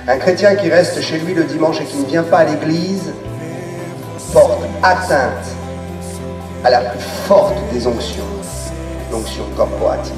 Un chrétien qui reste chez lui le dimanche et qui ne vient pas à l'église porte atteinte à la plus forte des onctions, l'onction corporative.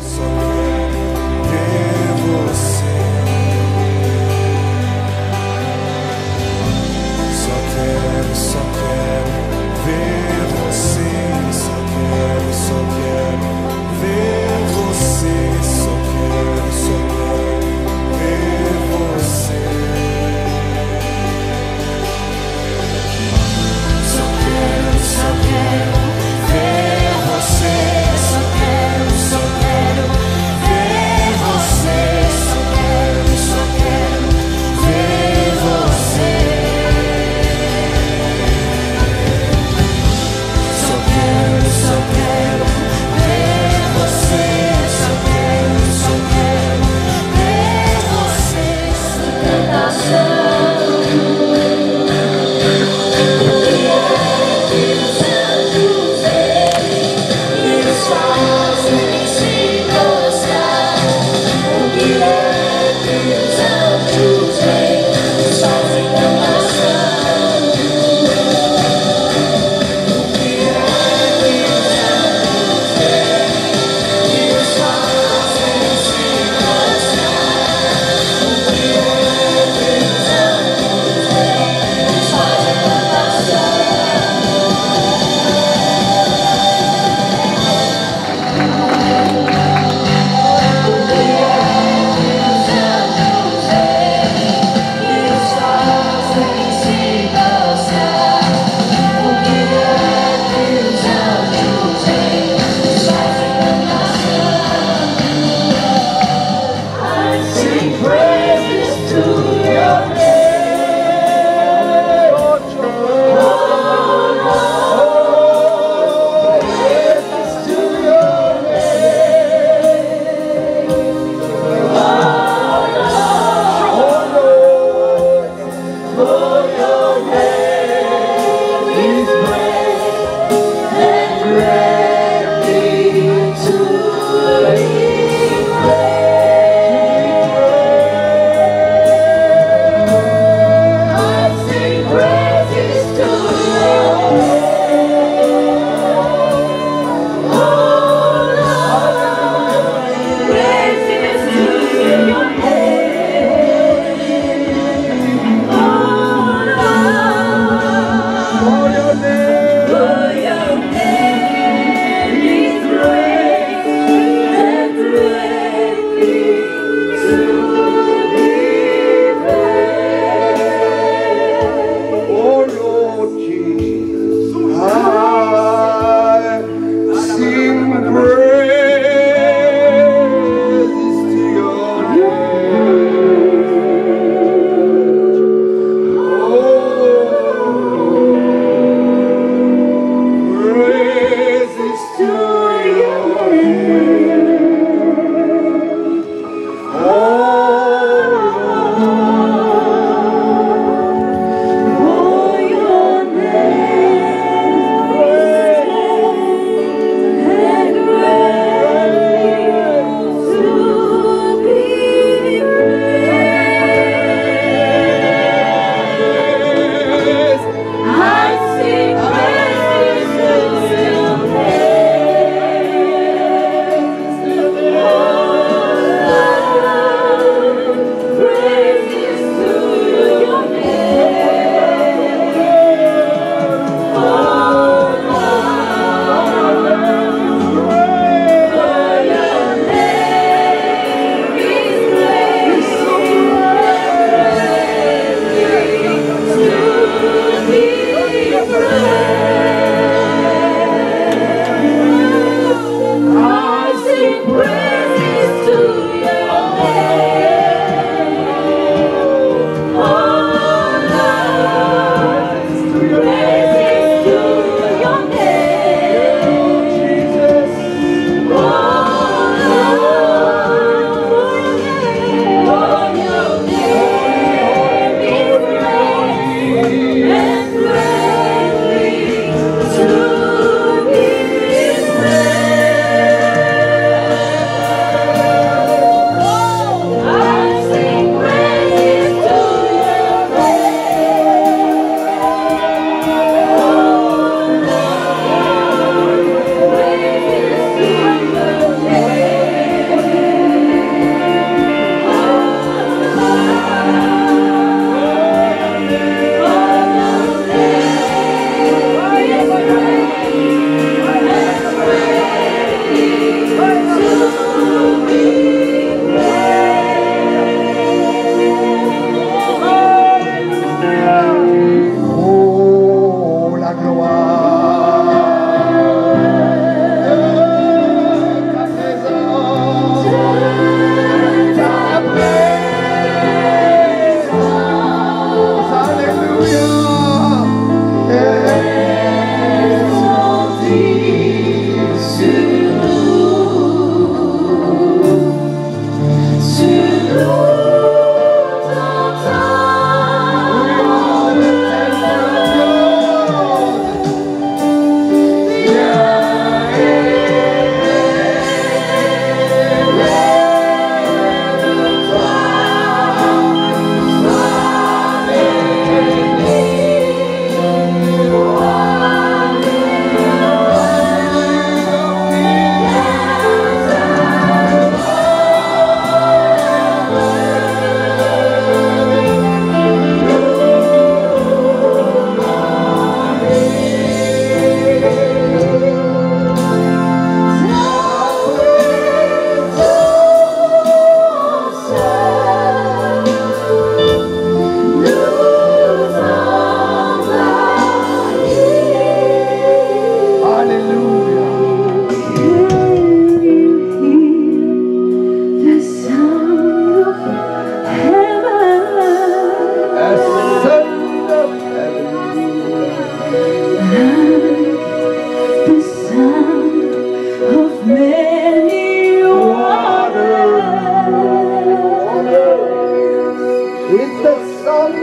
It's the sound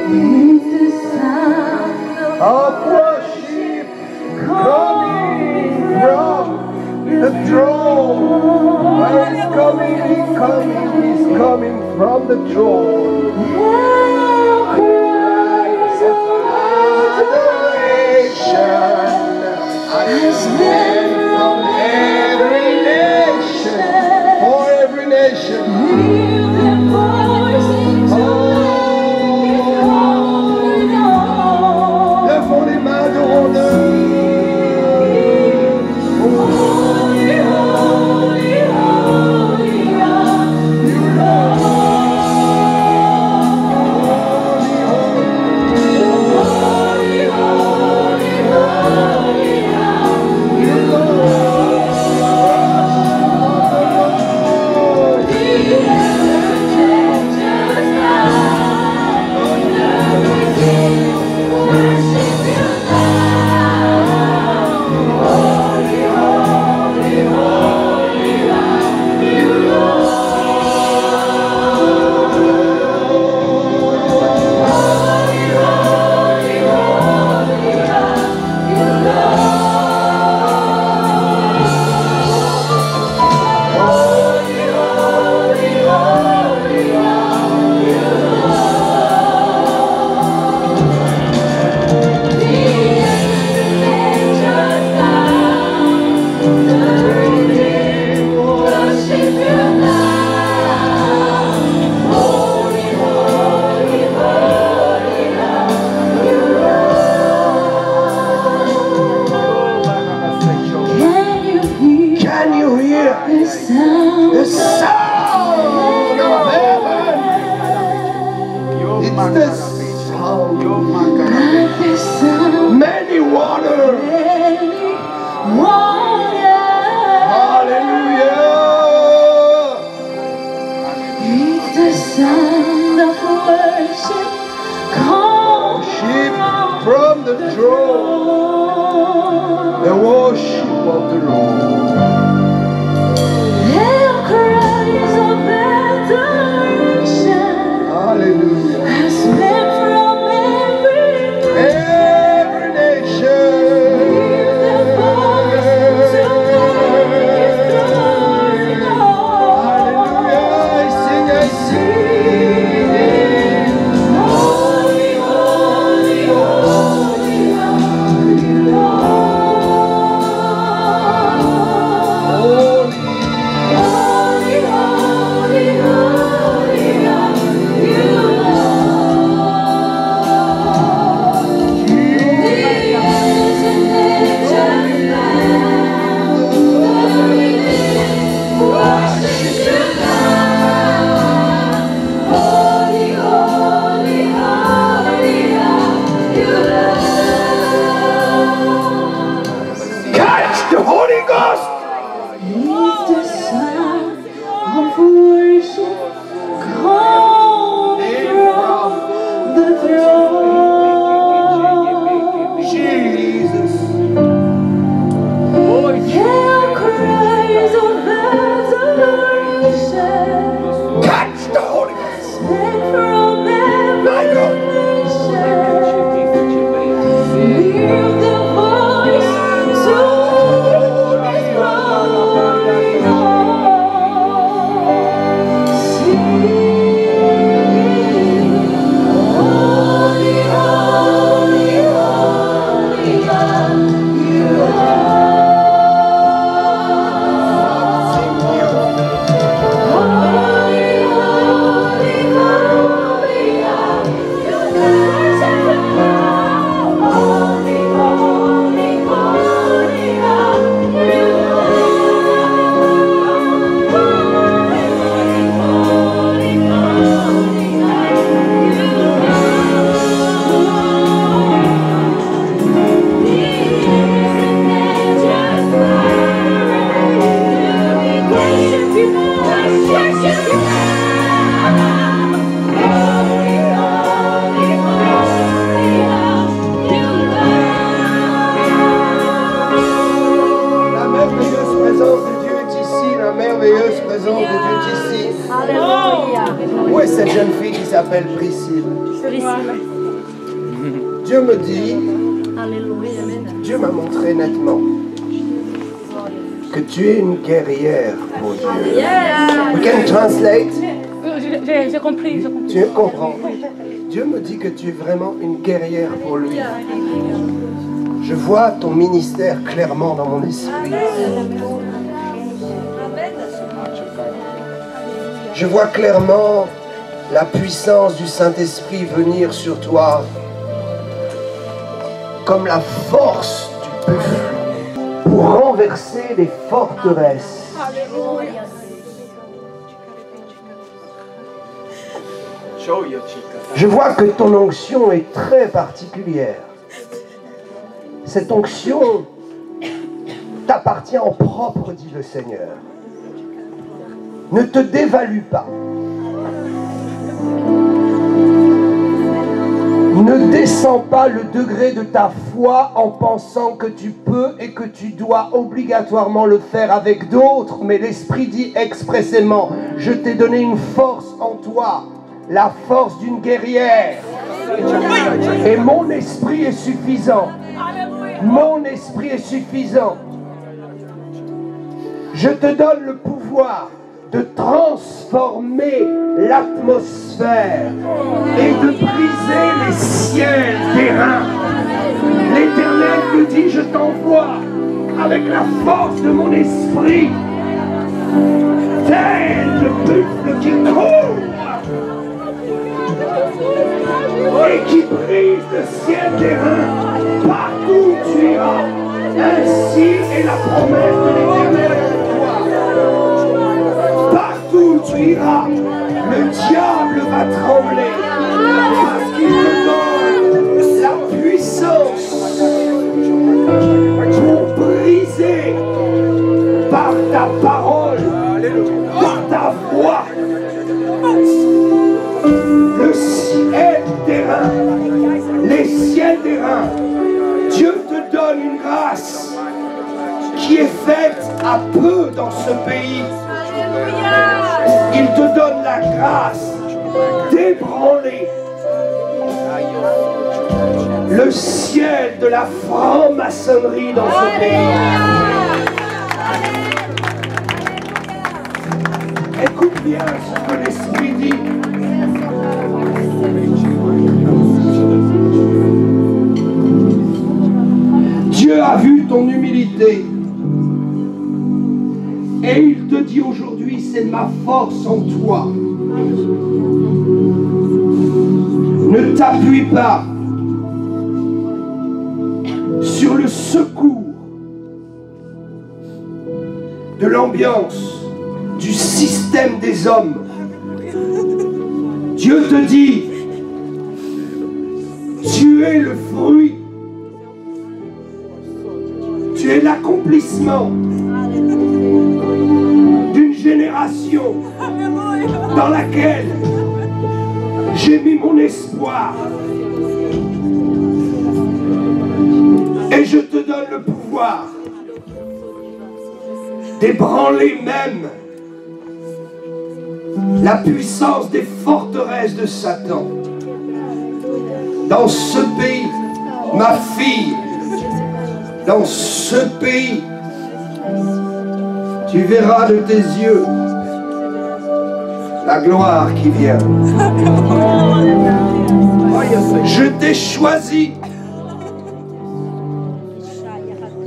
of worship coming from the throne. Where is coming? He's coming from the throne. Adoration has been from every nation, for every nation. Lève les mains de honneur. Many water. Hallelujah. It's the sound of worship. Worship from the throne. The worship of the Lord. Their cries of adoration. Hallelujah. Has been from every nation. Lift the voice to God His throne. Hallelujah. I sing. Holy, holy, holy, holy. m'appelle Priscille. Dieu me dit, Dieu m'a montré nettement que tu es une guerrière pour Dieu. We can translate. J'ai compris. Tu comprends. Dieu me dit que tu es vraiment une guerrière pour lui. Je vois ton ministère clairement dans mon esprit. Je vois clairement la puissance du Saint-Esprit venir sur toi comme la force du buffle pour renverser les forteresses. Je vois que ton onction est très particulière. Cette onction t'appartient en propre, dit le Seigneur. Ne te dévalue pas. Ne descends pas le degré de ta foi en pensant que tu peux et que tu dois obligatoirement le faire avec d'autres, mais l'Esprit dit expressément, je t'ai donné une force en toi, la force d'une guerrière. Et mon esprit est suffisant. Mon esprit est suffisant. Je te donne le pouvoir de transformer l'atmosphère et de briser les ciels terrains. L'Éternel te dit, je t'envoie avec la force de mon esprit, tel le buffle qui court et qui brise le ciel terrain partout où tu iras. Ainsi est la promesse de l'Éternel pour toi. Partout où tu iras, le diable va trembler parce qu'il te donne la puissance pour briser par ta parole, par ta voix, le ciel terrain, les ciels terrain. Dieu te donne une grâce qui est faite à peu dans ce pays. Il te donne la grâce d'ébranler le ciel de la franc-maçonnerie dans ce pays. Écoute bien ce que l'Esprit dit. Dieu a vu ton humilité et il te dit aujourd'hui, c'est ma force en toi. Ne t'appuie pas sur le secours de l'ambiance, du système des hommes. Dieu te dit, tu es le fruit, tu es l'accomplissement d'une génération dans laquelle j'ai mis mon espoir. Et je te donne le pouvoir d'ébranler même la puissance des forteresses de Satan. Dans ce pays, ma fille, dans ce pays, tu verras de tes yeux la gloire qui vient. Je t'ai choisi.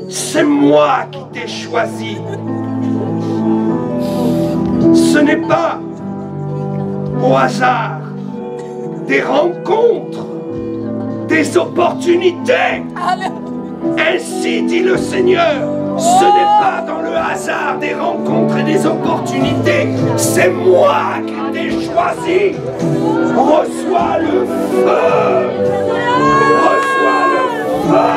C'est moi qui t'ai choisi. Ce n'est pas au hasard des rencontres, des opportunités. Ainsi dit le Seigneur. Ce n'est pas dans le hasard des rencontres et des opportunités. C'est moi qui t'ai choisi. Reçois le feu. Reçois le feu.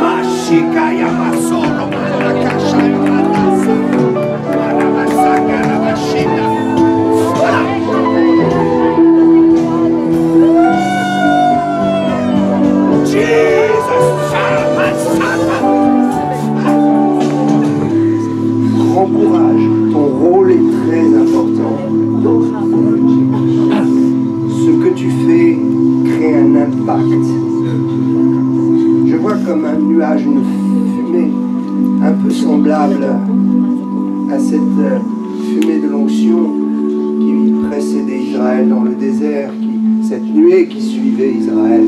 Mashikaya masoro manakasha yomanasa. Manamasaka rabashina. Prends courage, ton rôle est très important. nuage, une fumée un peu semblable à cette fumée de l'onction qui précédait Israël dans le désert, cette nuée qui suivait Israël.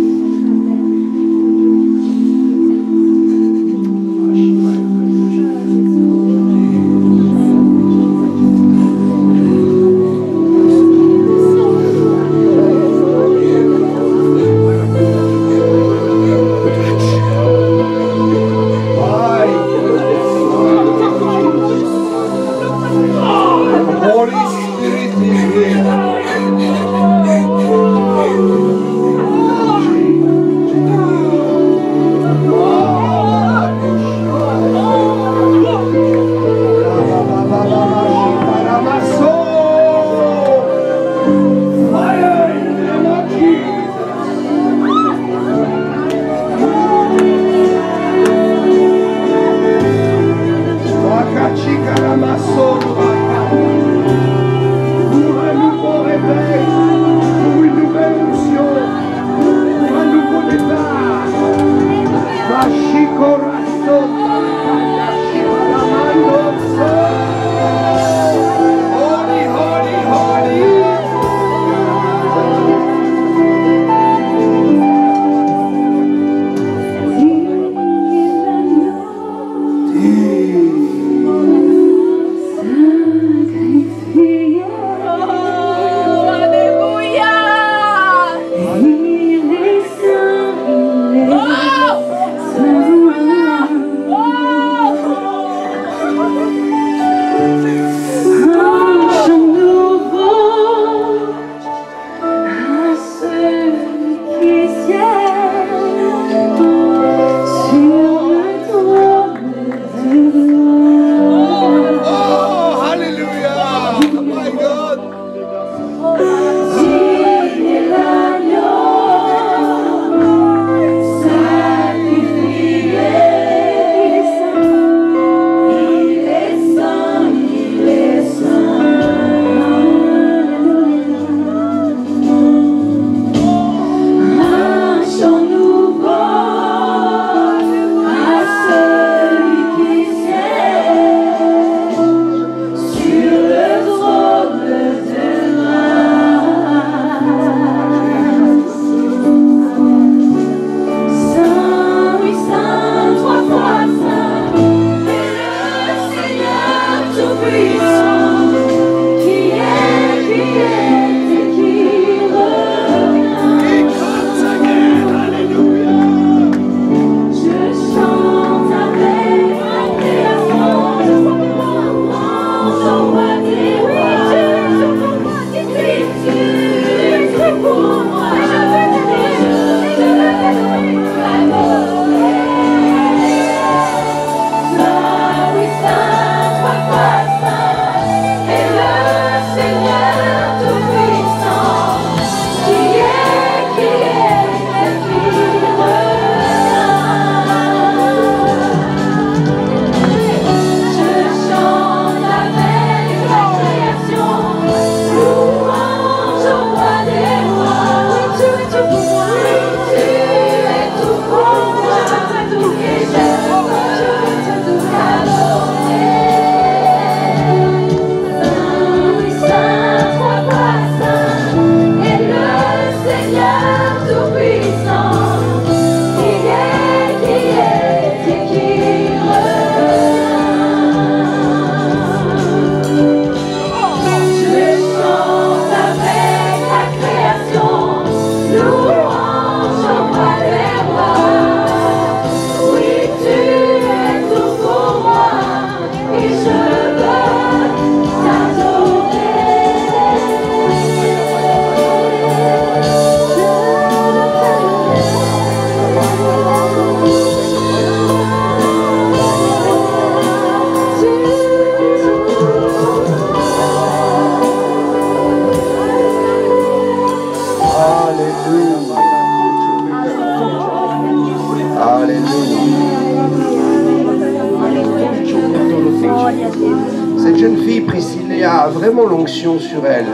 Cette jeune fille, Priscilla, a vraiment l'onction sur elle.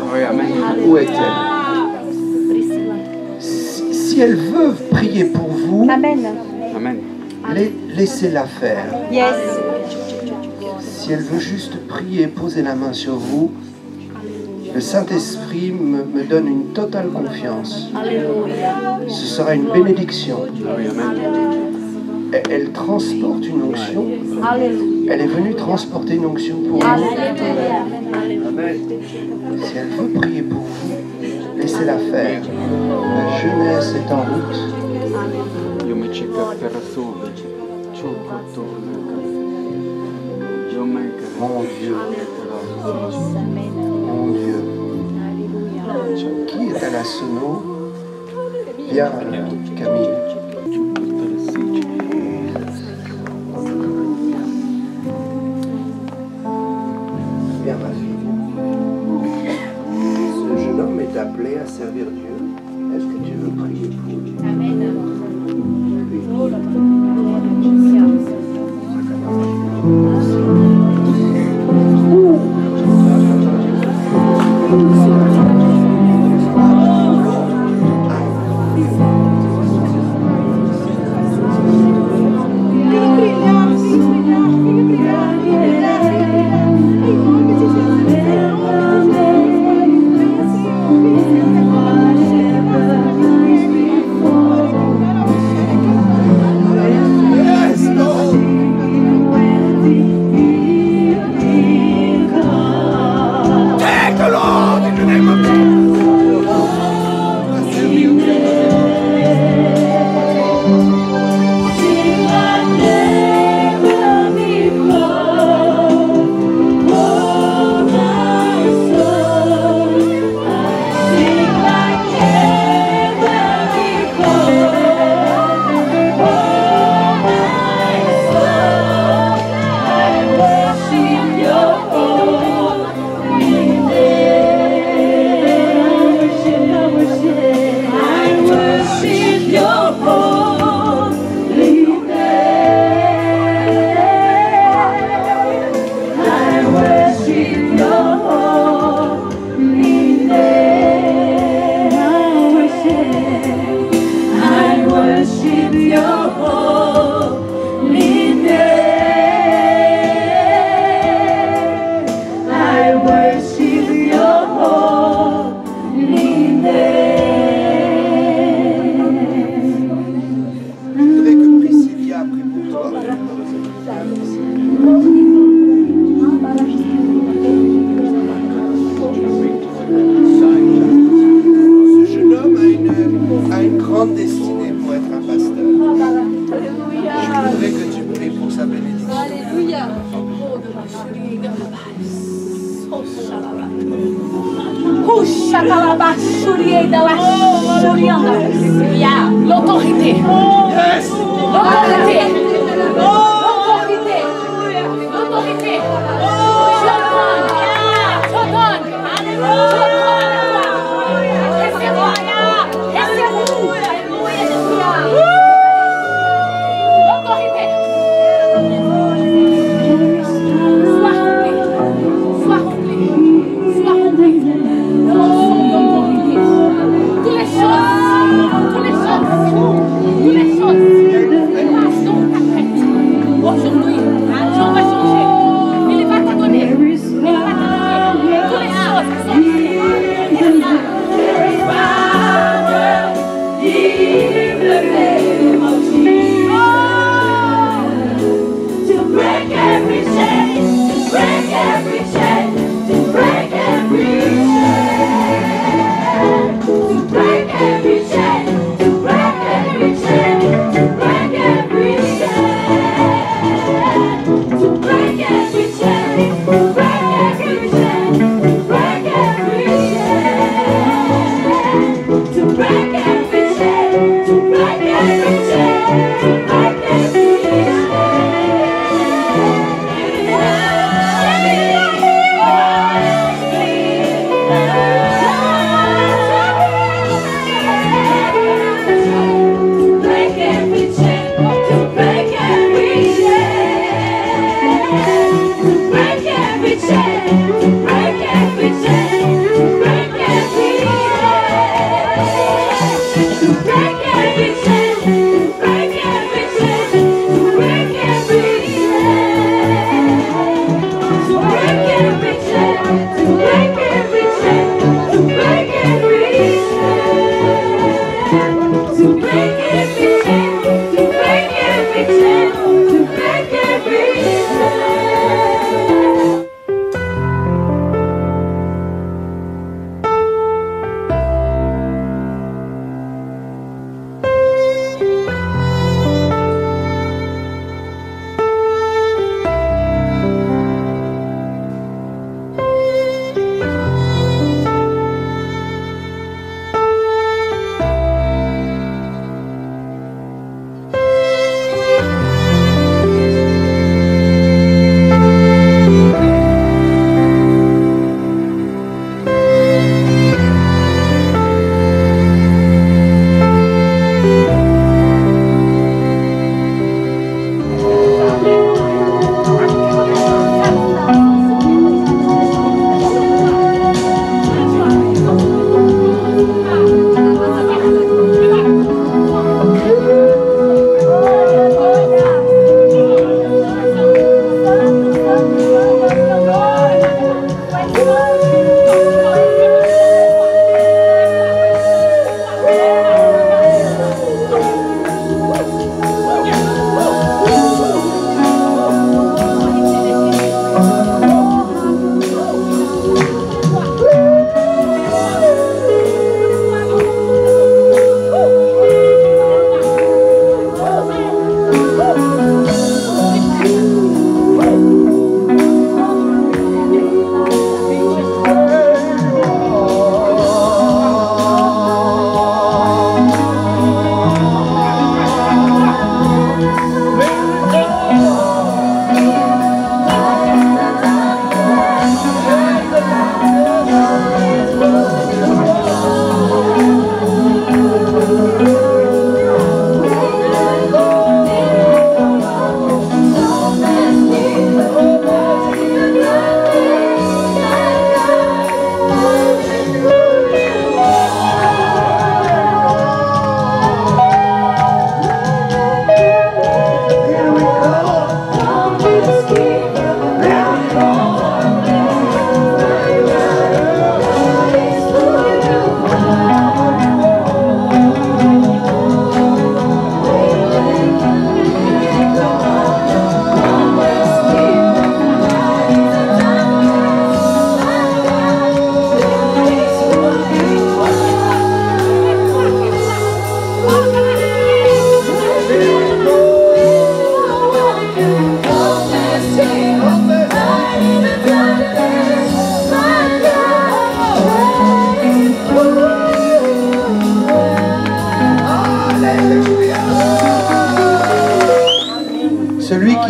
Où est-elle? Si elle veut prier pour vous, Amen. Amen. Laissez-la faire. Yes. Si elle veut juste prier, poser la main sur vous, le Saint-Esprit me donne une totale confiance. Ce sera une bénédiction. Elle transporte une onction. Elle est venue transporter une onction pour vous. Si elle veut prier pour vous, laissez-la faire. La jeunesse est en route. Mon Dieu. Mon Dieu. Qui est à la sono? Viens, Camille. Viens, ma fille. Ce jeune homme est appelé à servir Dieu. Est-ce que tu veux prier pour lui? Amen. L'autorité. Yes. L'autorité. L'autorité. L'autorité. Je donne. Laissez-moi. L'autorité. Sois rempli. Toutes les choses. Aujourd'hui, Jean va changer. Il va te donner. Toutes les choses qui sont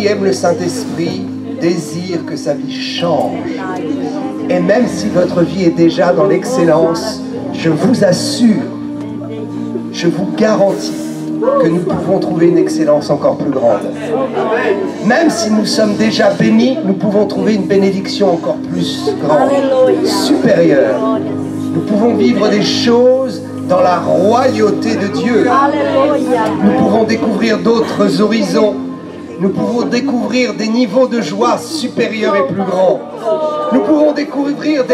qui aime le Saint-Esprit désire que sa vie change. Et même si votre vie est déjà dans l'excellence, je vous assure, je vous garantis que nous pouvons trouver une excellence encore plus grande. Même si nous sommes déjà bénis, nous pouvons trouver une bénédiction encore plus grande, supérieure. Nous pouvons vivre des choses dans la royauté de Dieu. Nous pouvons découvrir d'autres horizons. Nous pouvons découvrir des niveaux de joie supérieurs et plus grands. Nous pouvons découvrir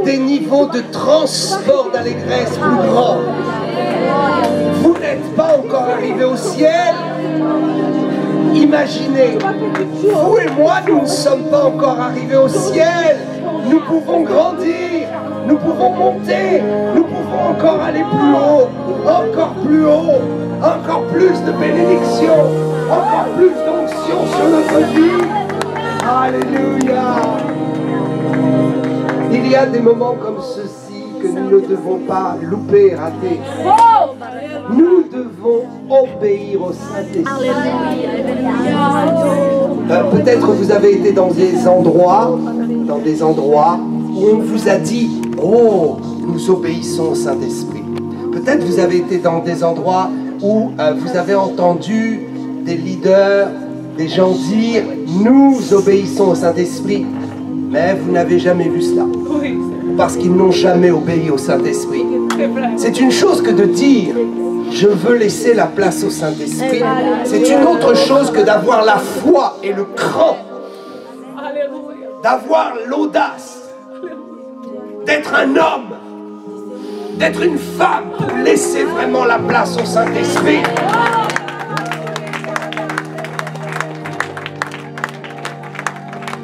des niveaux de transport d'allégresse plus grands. Vous n'êtes pas encore arrivé au ciel. Imaginez, vous et moi, nous ne sommes pas encore arrivés au ciel. Nous pouvons grandir, nous pouvons monter, nous pouvons encore aller plus haut, encore plus de bénédictions, encore plus d'onction sur notre vie. Alléluia. Il y a des moments comme ceux-ci que nous ne devons pas louper, rater. Nous devons obéir au Saint-Esprit. Peut-être vous avez été dans des endroits où on vous a dit « Oh, nous obéissons au Saint-Esprit ». Peut-être vous avez été dans des endroits où vous avez entendu des leaders, des gens dire « Nous obéissons au Saint-Esprit ». Mais vous n'avez jamais vu cela. Parce qu'ils n'ont jamais obéi au Saint-Esprit. C'est une chose que de dire « Je veux laisser la place au Saint-Esprit ». C'est une autre chose que d'avoir la foi et le cran. D'avoir l'audace. D'être un homme. D'être une femme. Pour laisser vraiment la place au Saint-Esprit.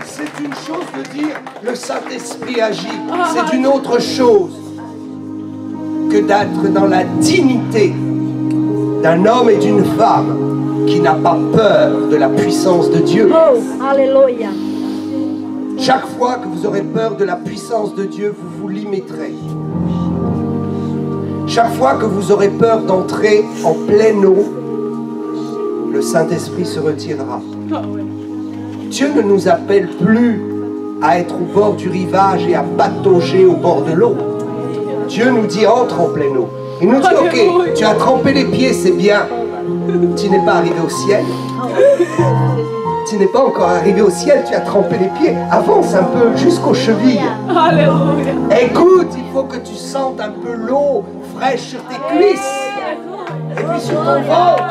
C'est une chose de dire le Saint-Esprit agit. C'est une autre chose que d'être dans la dignité d'un homme et d'une femme qui n'a pas peur de la puissance de Dieu. Alléluia. Chaque fois que vous aurez peur de la puissance de Dieu, vous vous limiterez. Chaque fois que vous aurez peur d'entrer en pleine eau, le Saint-Esprit se retirera. Dieu ne nous appelle plus à être au bord du rivage et à patauger au bord de l'eau. Dieu nous dit entre en pleine eau. Il nous dit ok, tu as trempé les pieds, c'est bien. Tu n'es pas arrivé au ciel. Tu n'es pas encore arrivé au ciel, tu as trempé les pieds. Avance un peu jusqu'aux chevilles. Écoute, il faut que tu sentes un peu l'eau fraîche sur tes cuisses. Et puis sur ton ventre.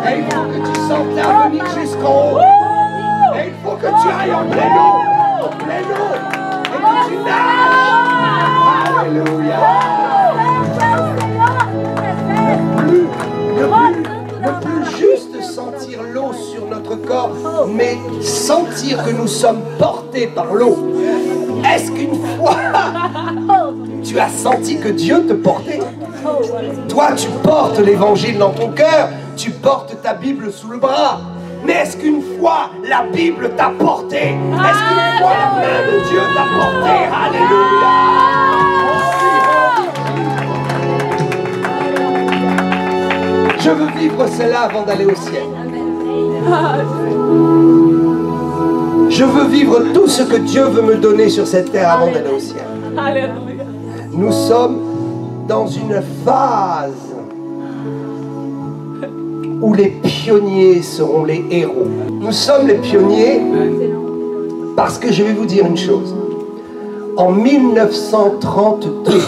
Et il faut que tu sentes l'air venir jusqu'en haut. Et il faut que tu ailles en pleine eau. En pleine eau. Et que tu nages. Alléluia. Ne plus juste sentir l'eau sur notre corps, mais sentir que nous sommes portés par l'eau. Est-ce qu'une fois tu as senti que Dieu te portait? Toi, tu portes l'évangile dans ton cœur, tu portes ta Bible sous le bras. Mais est-ce qu'une fois la Bible t'a porté? Est-ce qu'une fois la main de Dieu t'a porté? Alléluia! Je veux vivre cela avant d'aller au ciel. Je veux vivre tout ce que Dieu veut me donner sur cette terre avant d'aller au ciel. Nous sommes dans une phase où les pionniers seront les héros. Nous sommes les pionniers parce que je vais vous dire une chose. En 1932,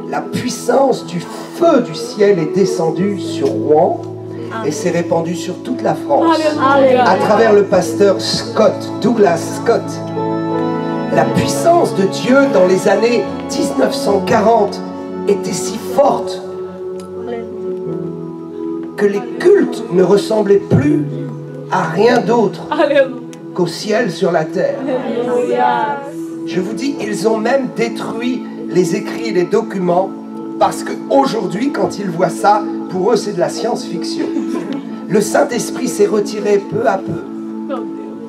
la puissance du feu du ciel est descendue sur Rouen et s'est répandue sur toute la France à travers le pasteur Douglas Scott. La puissance de Dieu dans les années 1940 était si forte que les cultes ne ressemblaient plus à rien d'autre qu'au ciel sur la terre. Je vous dis, ils ont même détruit les écrits et les documents parce qu'aujourd'hui, quand ils voient ça, pour eux, c'est de la science-fiction. Le Saint-Esprit s'est retiré peu à peu.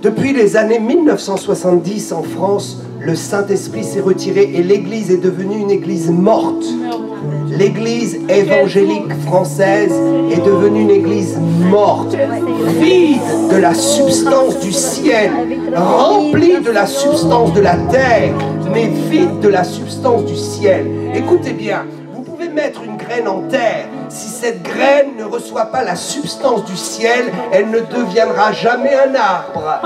Depuis les années 1970 en France, le Saint-Esprit s'est retiré et l'Église est devenue une Église morte. L'église évangélique française est devenue une église morte, vide de la substance du ciel, remplie de la substance de la terre, mais vide de la substance du ciel. Écoutez bien, vous pouvez mettre une graine en terre. Si cette graine ne reçoit pas la substance du ciel, elle ne deviendra jamais un arbre.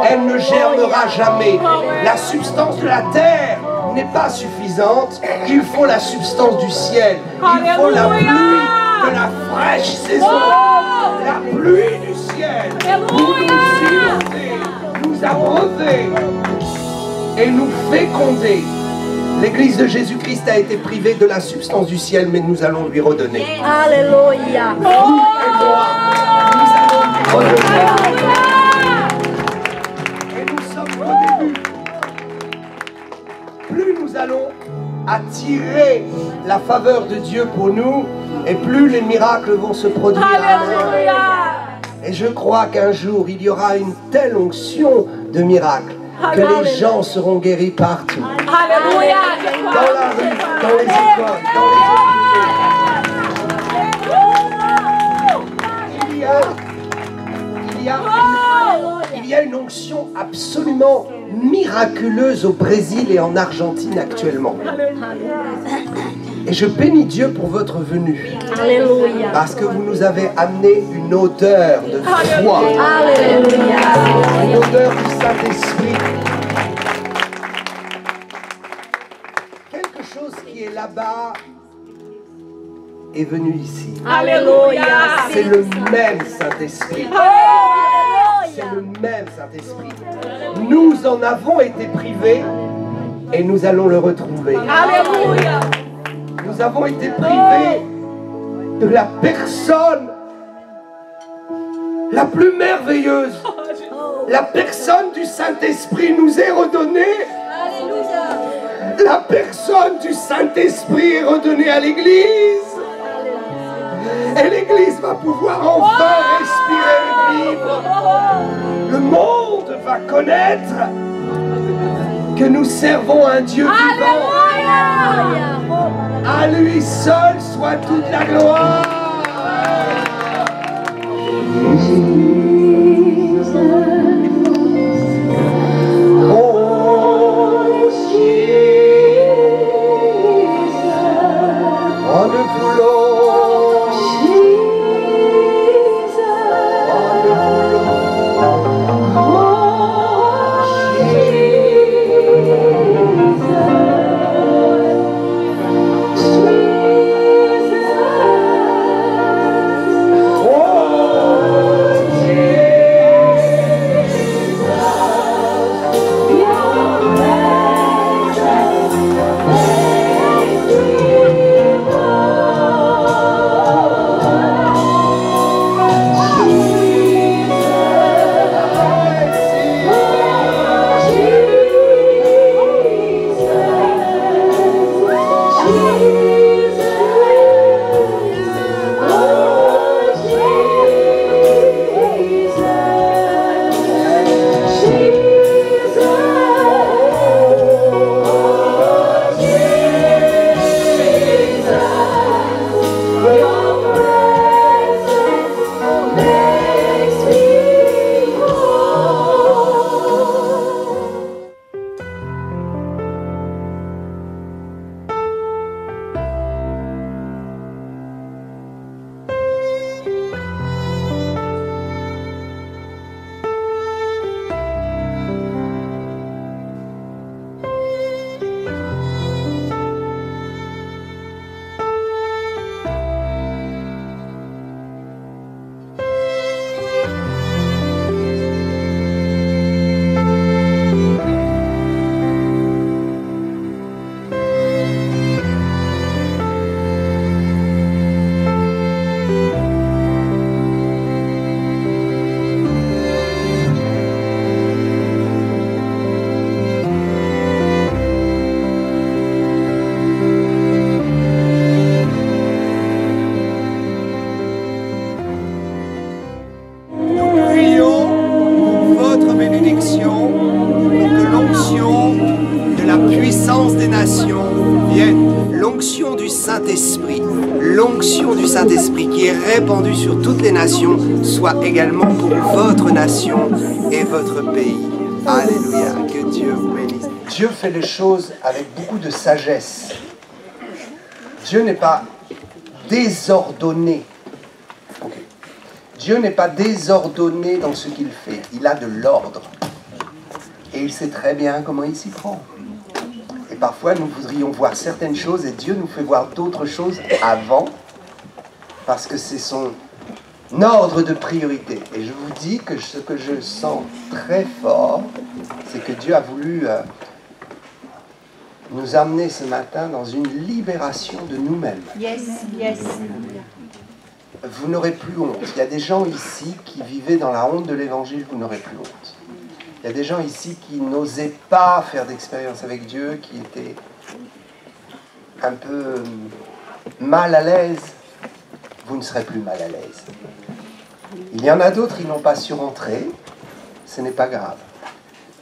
Elle ne germera jamais. La substance de la terre n'est pas suffisante. Il faut la substance du ciel. Il faut la pluie de la fraîche saison. La pluie du ciel pour nous inonder, nous abreuver et nous féconder. L'Église de Jésus-Christ a été privée de la substance du ciel, mais nous allons lui redonner. Alléluia. Vous et moi, nous allons lui redonner. Et nous sommes au début. Plus nous allons attirer la faveur de Dieu pour nous, et plus les miracles vont se produire. Et je crois qu'un jour, il y aura une telle onction de miracles que les gens seront guéris partout. Alléluia. Dans la rue, dans les écoles, dans les hôpitaux. Il y a une onction absolument miraculeuse au Brésil et en Argentine actuellement. Et je bénis Dieu pour votre venue. Alléluia. Parce que vous nous avez amené une odeur de foi. Alléluia. Une odeur du Saint-Esprit. Quelque chose qui est là-bas est venu ici. Alléluia. C'est le même Saint-Esprit. C'est le même Saint-Esprit. Nous en avons été privés et nous allons le retrouver. Alléluia. Nous avons été privés de la personne la plus merveilleuse. La personne du Saint-Esprit nous est redonnée. La personne du Saint-Esprit est redonnée à l'Église. Et l'Église va pouvoir enfin respirer et vivre. Le monde va connaître que nous servons un Dieu vivant. À lui seul soit toute la gloire. l'onction du Saint-Esprit qui est répandue sur toutes les nations, soit également pour votre nation et votre pays. Alléluia, que Dieu vous bénisse. Dieu fait les choses avec beaucoup de sagesse. Dieu n'est pas désordonné. Okay. Dieu n'est pas désordonné dans ce qu'il fait. Il a de l'ordre. Et il sait très bien comment il s'y prend. Et parfois, nous voudrions voir certaines choses et Dieu nous fait voir d'autres choses avant, parce que c'est son ordre de priorité. Et je vous dis que ce que je sens très fort, c'est que Dieu a voulu nous amener ce matin dans une libération de nous-mêmes. Yes, yes. Vous n'aurez plus honte. Il y a des gens ici qui vivaient dans la honte de l'évangile, vous n'aurez plus honte. Il y a des gens ici qui n'osaient pas faire d'expérience avec Dieu, qui étaient un peu mal à l'aise. Vous ne serez plus mal à l'aise. Il y en a d'autres qui n'ont pas su rentrer. Ce n'est pas grave.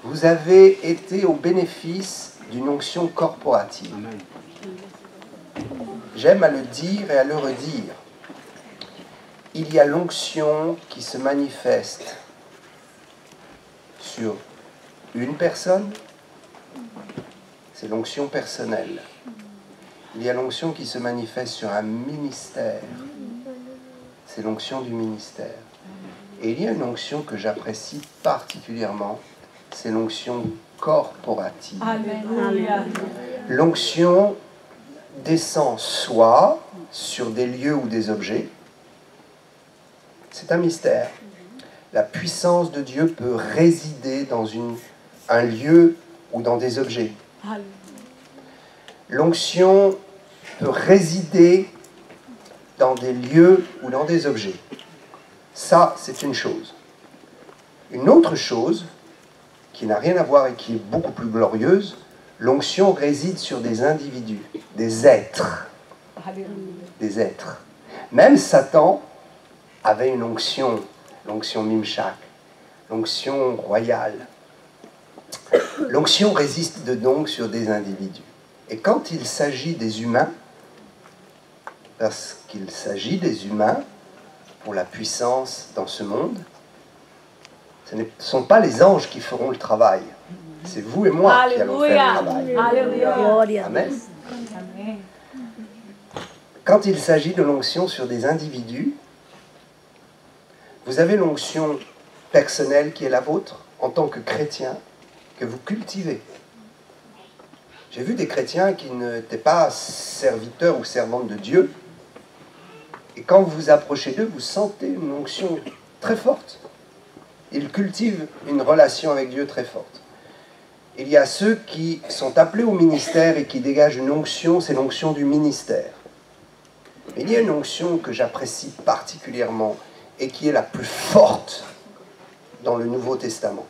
Vous avez été au bénéfice d'une onction corporative. J'aime à le dire et à le redire. Il y a l'onction qui se manifeste sur une personne, c'est l'onction personnelle. Il y a l'onction qui se manifeste sur un ministère, c'est l'onction du ministère. Et il y a une onction que j'apprécie particulièrement, c'est l'onction corporative. Alléluia. L'onction descend soit sur des lieux ou des objets, c'est un mystère. La puissance de Dieu peut résider dans un lieu ou dans des objets. L'onction peut résider dans des lieux ou dans des objets. Ça, c'est une chose. Une autre chose, qui n'a rien à voir et qui est beaucoup plus glorieuse, l'onction réside sur des individus, des êtres. Des êtres. Même Satan avait une onction, l'onction Mimshak, l'onction royale. L'onction résiste donc sur des individus. Et quand il s'agit des humains, parce qu'il s'agit des humains pour la puissance dans ce monde, ce ne sont pas les anges qui feront le travail. C'est vous et moi qui allons faire le travail. Alléluia. Amen. Quand il s'agit de l'onction sur des individus, vous avez l'onction personnelle qui est la vôtre, en tant que chrétien, que vous cultivez. J'ai vu des chrétiens qui n'étaient pas serviteurs ou servantes de Dieu, et quand vous vous approchez d'eux, vous sentez une onction très forte. Ils cultivent une relation avec Dieu très forte. Il y a ceux qui sont appelés au ministère et qui dégagent une onction, c'est l'onction du ministère. Mais il y a une onction que j'apprécie particulièrement, et qui est la plus forte dans le Nouveau Testament.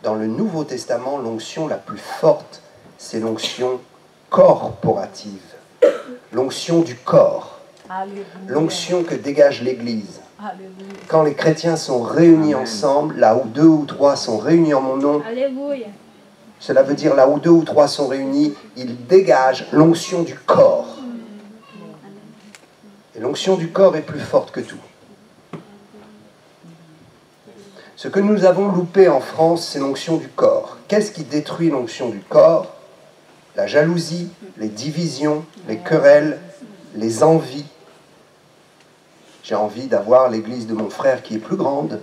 Dans le Nouveau Testament, l'onction la plus forte, c'est l'onction corporative. L'onction du corps. L'onction que dégage l'Église. Quand les chrétiens sont réunis ensemble, là où 2 ou 3 sont réunis en mon nom, cela veut dire là où 2 ou 3 sont réunis, ils dégagent l'onction du corps. Et l'onction du corps est plus forte que tout. Ce que nous avons loupé en France, c'est l'onction du corps. Qu'est-ce qui détruit l'onction du corps? La jalousie, les divisions, les querelles, les envies. J'ai envie d'avoir l'église de mon frère qui est plus grande.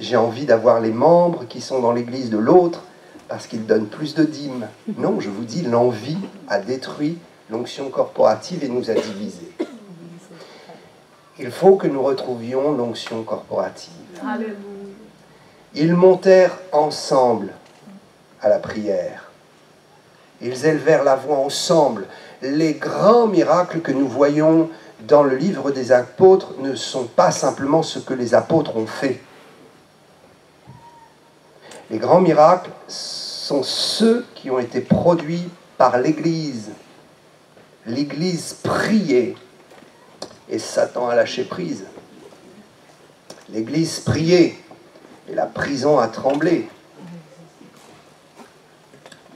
J'ai envie d'avoir les membres qui sont dans l'église de l'autre parce qu'ils donnent plus de dîmes. Non, je vous dis, l'envie a détruit l'onction corporative et nous a divisés. Il faut que nous retrouvions l'onction corporative. Ils montèrent ensemble à la prière. Ils élevèrent la voix ensemble. Les grands miracles que nous voyons dans le livre des apôtres ne sont pas simplement ce que les apôtres ont fait. Les grands miracles sont ceux qui ont été produits par l'Église. L'Église priait et Satan a lâché prise. L'Église priait et la prison a tremblé.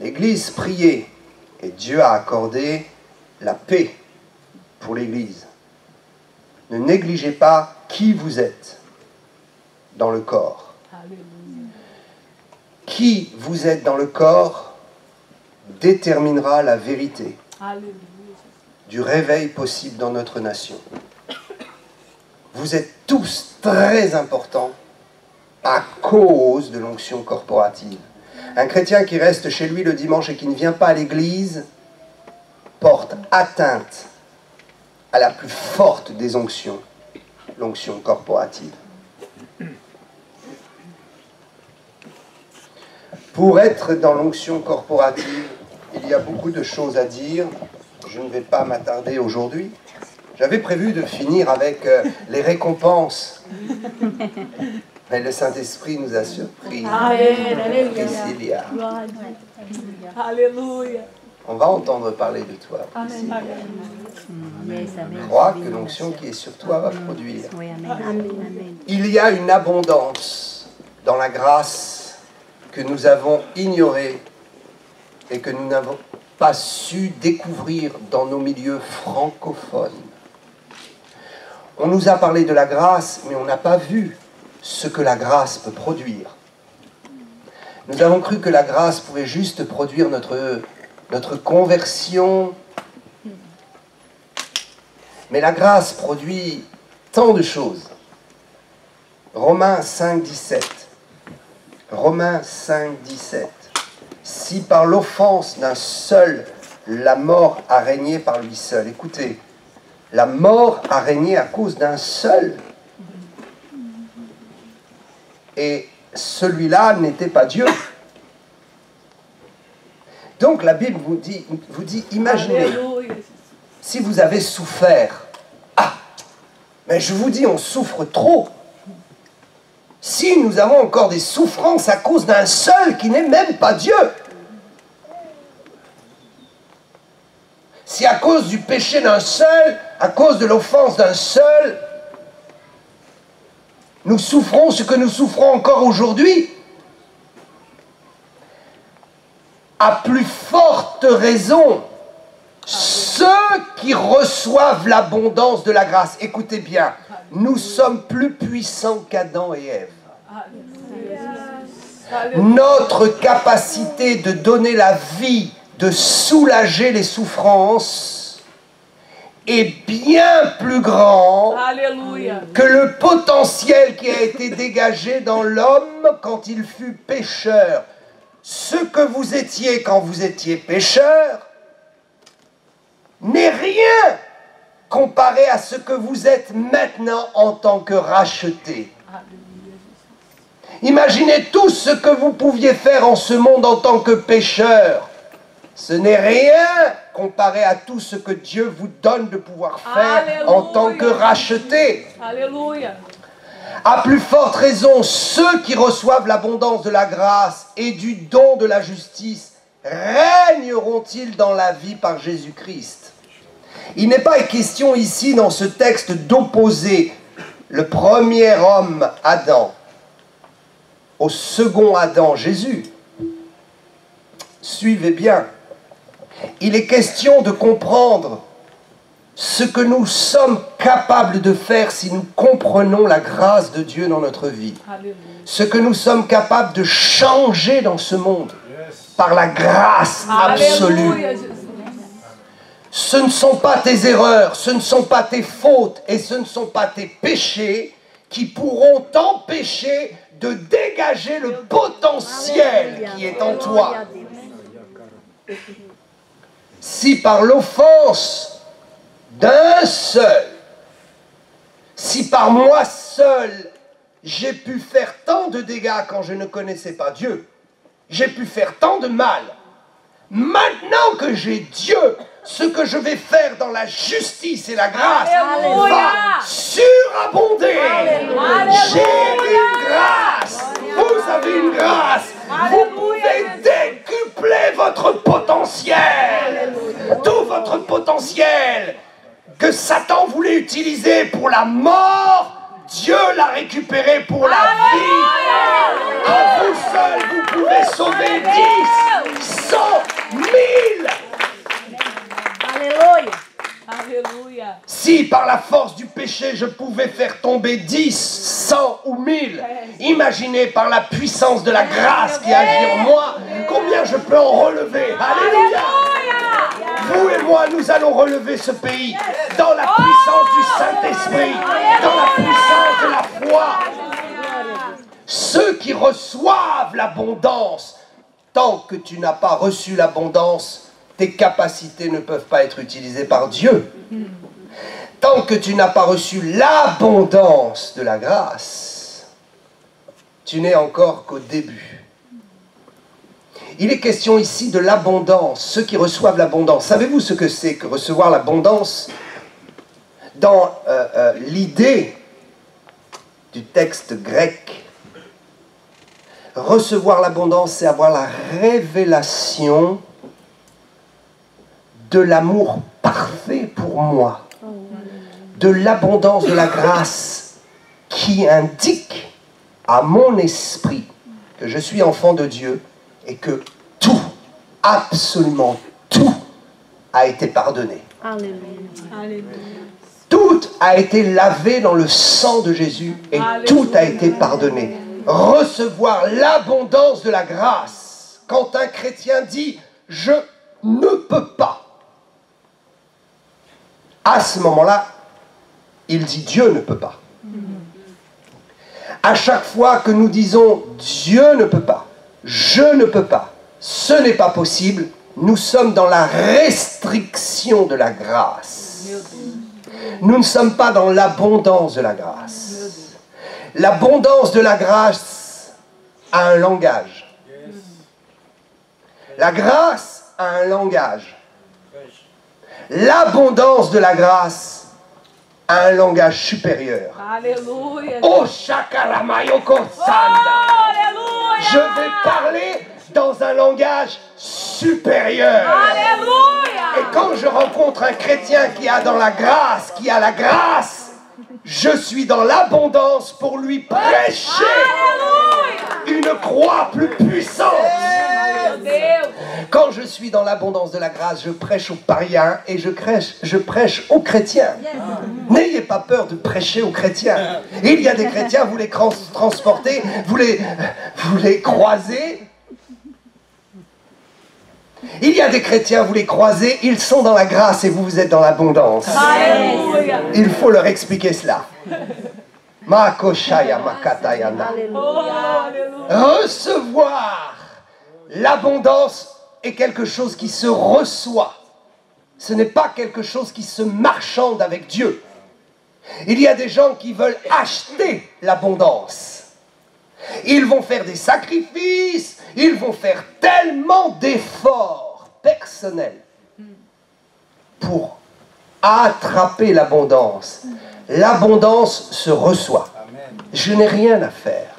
L'Église priait Et Dieu a accordé la paix pour l'Église. Ne négligez pas qui vous êtes dans le corps. Qui vous êtes dans le corps déterminera la vérité du réveil possible dans notre nation. Vous êtes tous très importants à cause de l'onction corporative. Un chrétien qui reste chez lui le dimanche et qui ne vient pas à l'église porte atteinte à la plus forte des onctions, l'onction corporative. Pour être dans l'onction corporative, il y a beaucoup de choses à dire. Je ne vais pas m'attarder aujourd'hui. J'avais prévu de finir avec les récompenses. Mais le Saint-Esprit nous a surpris. Priscilla. Alléluia. On va entendre parler de toi. Priscilla. Je crois que l'onction qui est sur toi va produire. Il y a une abondance dans la grâce que nous avons ignorée et que nous n'avons pas su découvrir dans nos milieux francophones. On nous a parlé de la grâce, mais on n'a pas vu ce que la grâce peut produire. Nous avons cru que la grâce pouvait juste produire notre conversion. Mais la grâce produit tant de choses. Romains 5, 17. Romains 5, 17. Si par l'offense d'un seul, la mort a régné par lui seul. Écoutez, la mort a régné à cause d'un seul. Et celui-là n'était pas Dieu. Donc la Bible vous dit, imaginez, si vous avez souffert, mais je vous dis, on souffre trop. Si nous avons encore des souffrances à cause d'un seul qui n'est même pas Dieu, si à cause du péché d'un seul, à cause de l'offense d'un seul, nous souffrons ce que nous souffrons encore aujourd'hui, à plus forte raison, ceux qui reçoivent l'abondance de la grâce. Écoutez bien, nous sommes plus puissants qu'Adam et Ève. Notre capacité de donner la vie, de soulager les souffrances, est bien plus grand que le potentiel qui a été dégagé dans l'homme quand il fut pécheur. Ce que vous étiez quand vous étiez pécheur n'est rien comparé à ce que vous êtes maintenant en tant que racheté. Imaginez tout ce que vous pouviez faire en ce monde en tant que pécheur. Ce n'est rien comparé à tout ce que Dieu vous donne de pouvoir faire en tant que racheté. Alléluia. À plus forte raison, ceux qui reçoivent l'abondance de la grâce et du don de la justice régneront-ils dans la vie par Jésus-Christ? Il n'est pas question ici dans ce texte d'opposer le premier homme, Adam, au second Adam, Jésus. Suivez bien. Il est question de comprendre ce que nous sommes capables de faire si nous comprenons la grâce de Dieu dans notre vie. Alléluia. Ce que nous sommes capables de changer dans ce monde par la grâce absolue. Alléluia. Ce ne sont pas tes erreurs, ce ne sont pas tes fautes et ce ne sont pas tes péchés qui pourront t'empêcher de dégager le potentiel qui est en toi. Si par l'offense d'un seul, si par moi seul, j'ai pu faire tant de dégâts quand je ne connaissais pas Dieu, j'ai pu faire tant de mal, maintenant que j'ai Dieu, ce que je vais faire dans la justice et la grâce va surabonder. J'ai une grâce, vous avez une grâce, vous pouvez décupler votre potentiel, tout votre potentiel que Satan voulait utiliser pour la mort, Dieu l'a récupéré pour la vie. À vous seul, vous pouvez sauver 10, 100, 1000 Si par la force du péché je pouvais faire tomber 10, 100 ou 1000, imaginez par la puissance de la grâce qui agit en moi, combien je peux en relever. Alléluia! Vous et moi, nous allons relever ce pays dans la puissance du Saint-Esprit, dans la puissance de la foi. Ceux qui reçoivent l'abondance, tant que tu n'as pas reçu l'abondance, tes capacités ne peuvent pas être utilisées par Dieu. Tant que tu n'as pas reçu l'abondance de la grâce, tu n'es encore qu'au début. Il est question ici de l'abondance, ceux qui reçoivent l'abondance. Savez-vous ce que c'est que recevoir l'abondance? Dans l'idée du texte grec, recevoir l'abondance, c'est avoir la révélation de l'amour parfait pour moi, de l'abondance de la grâce qui indique à mon esprit que je suis enfant de Dieu et que tout, absolument tout, a été pardonné. Alléluia. Tout a été lavé dans le sang de Jésus et tout a été pardonné. Recevoir l'abondance de la grâce. Quand un chrétien dit « je ne peux pas », à ce moment-là, il dit « Dieu ne peut pas ». À chaque fois que nous disons « Dieu ne peut pas »,« je ne peux pas »,« ce n'est pas possible », nous sommes dans la restriction de la grâce. Nous ne sommes pas dans l'abondance de la grâce. L'abondance de la grâce a un langage. La grâce a un langage. L'abondance de la grâce a un langage supérieur. Alléluia. Oh, Shakaramayoko Sanda. Je vais parler dans un langage supérieur. Alléluia. Et quand je rencontre un chrétien qui a dans la grâce, qui a la grâce, je suis dans l'abondance pour lui prêcher une croix plus puissante. Quand je suis dans l'abondance de la grâce, je prêche aux païens et je prêche aux chrétiens. N'ayez pas peur de prêcher aux chrétiens. Il y a des chrétiens, vous les transportez, vous les croisez. Il y a des chrétiens, vous les croisez, ils sont dans la grâce et vous, vous êtes dans l'abondance. Il faut leur expliquer cela. Makoshaya Makatayana. Recevoir l'abondance est quelque chose qui se reçoit. Ce n'est pas quelque chose qui se marchande avec Dieu. Il y a des gens qui veulent acheter l'abondance. Ils vont faire des sacrifices, ils vont faire tellement d'efforts personnels pour attraper l'abondance. L'abondance se reçoit. Je n'ai rien à faire.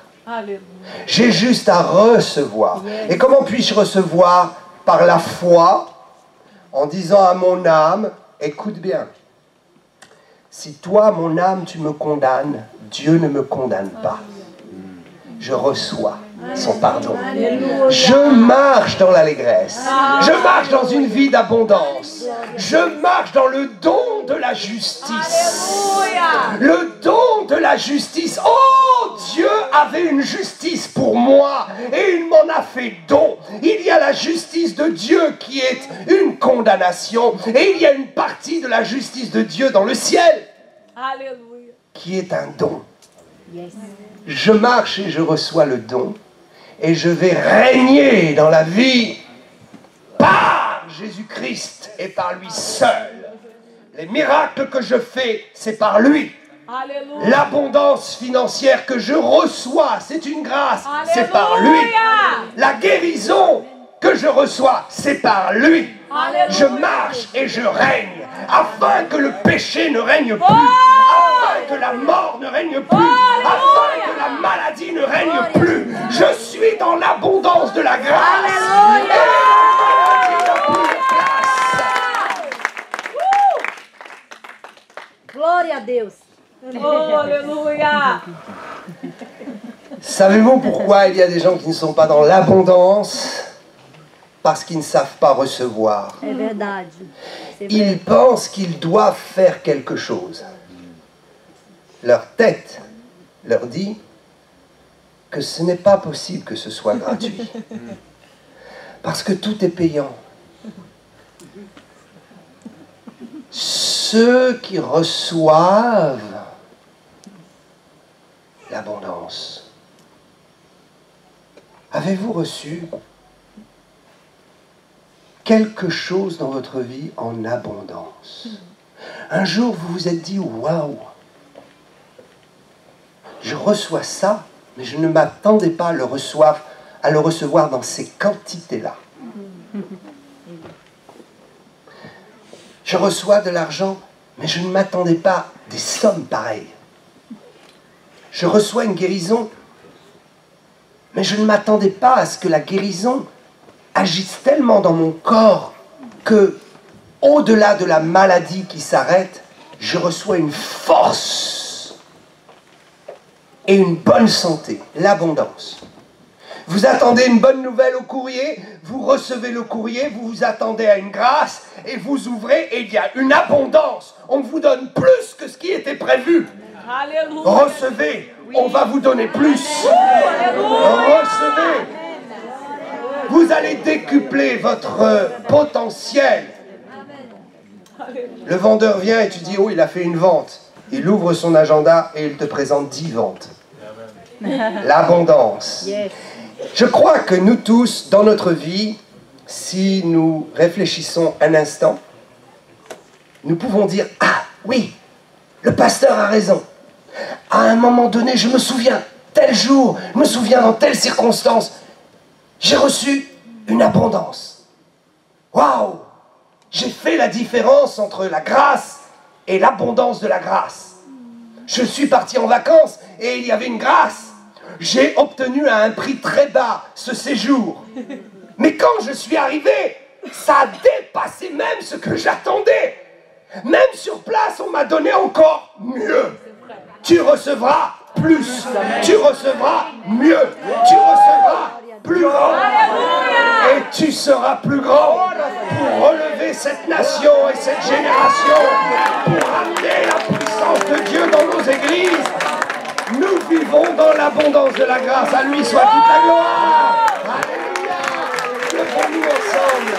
J'ai juste à recevoir. Et comment puis-je recevoir? Par la foi, en disant à mon âme, écoute bien, si toi, mon âme, tu me condamnes, Dieu ne me condamne pas. Je reçois son pardon. Je marche dans l'allégresse. Je marche dans une vie d'abondance. Je marche dans le don de la justice. Le don de la justice. Oh, Dieu avait une justice pour moi et il m'en a fait don. Il y a la justice de Dieu qui est une condamnation et il y a une partie de la justice de Dieu dans le ciel qui est un don. Je marche et je reçois le don et je vais régner dans la vie par Jésus-Christ et par lui seul. Les miracles que je fais, c'est par lui. L'abondance financière que je reçois, c'est une grâce, c'est par lui. La guérison que je reçois, c'est par lui. Je marche et je règne afin que le péché ne règne plus, afin que la mort ne règne plus, afin que la maladie ne règne plus. Je suis dans l'abondance de la grâce. Et la maladie n'a plus de place. Glória a Deus. Oh, alléluia. Savez-vous pourquoi il y a des gens qui ne sont pas dans l'abondance? parce qu'ils ne savent pas recevoir. É verdade. C'est vrai. Ils pensent qu'ils doivent faire quelque chose. Leur tête leur dit que ce n'est pas possible que ce soit gratuit. Parce que tout est payant. Ceux qui reçoivent l'abondance. Avez-vous reçu quelque chose dans votre vie en abondance? Un jour, vous vous êtes dit, waouh, je reçois ça, mais je ne m'attendais pas à le recevoir dans ces quantités-là. Je reçois de l'argent, mais je ne m'attendais pas à des sommes pareilles. Je reçois une guérison, mais je ne m'attendais pas à ce que la guérison agisse tellement dans mon corps que, au-delà de la maladie qui s'arrête, je reçois une force et une bonne santé, l'abondance. Vous attendez une bonne nouvelle au courrier, vous recevez le courrier, vous vous attendez à une grâce, et vous ouvrez et il y a une abondance. On vous donne plus que ce qui était prévu. Alléluia. Recevez, on va vous donner plus. Recevez. Vous allez décupler votre potentiel. Le vendeur vient et tu dis, oh, il a fait une vente. Il ouvre son agenda et il te présente 10 ventes. L'abondance. Yes. Je crois que nous tous, dans notre vie, si nous réfléchissons un instant, nous pouvons dire, ah oui, le pasteur a raison. À un moment donné, je me souviens, tel jour, je me souviens dans telle circonstance, j'ai reçu une abondance. Waouh! J'ai fait la différence entre la grâce et l'abondance de la grâce. Je suis parti en vacances et il y avait une grâce. J'ai obtenu à un prix très bas ce séjour. Mais quand je suis arrivé, ça a dépassé même ce que j'attendais. Même sur place, on m'a donné encore mieux. Tu recevras plus. Tu recevras mieux. Tu recevras plus grand. Et tu seras plus grand pour relever cette nation et cette génération, pour amener la puissance de Dieu dans nos églises. Nous vivons dans l'abondance de la grâce. À lui soit toute la gloire. Alléluia. Levons-nous ensemble.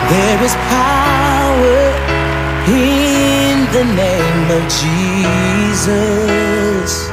There is power in the name of Jesus.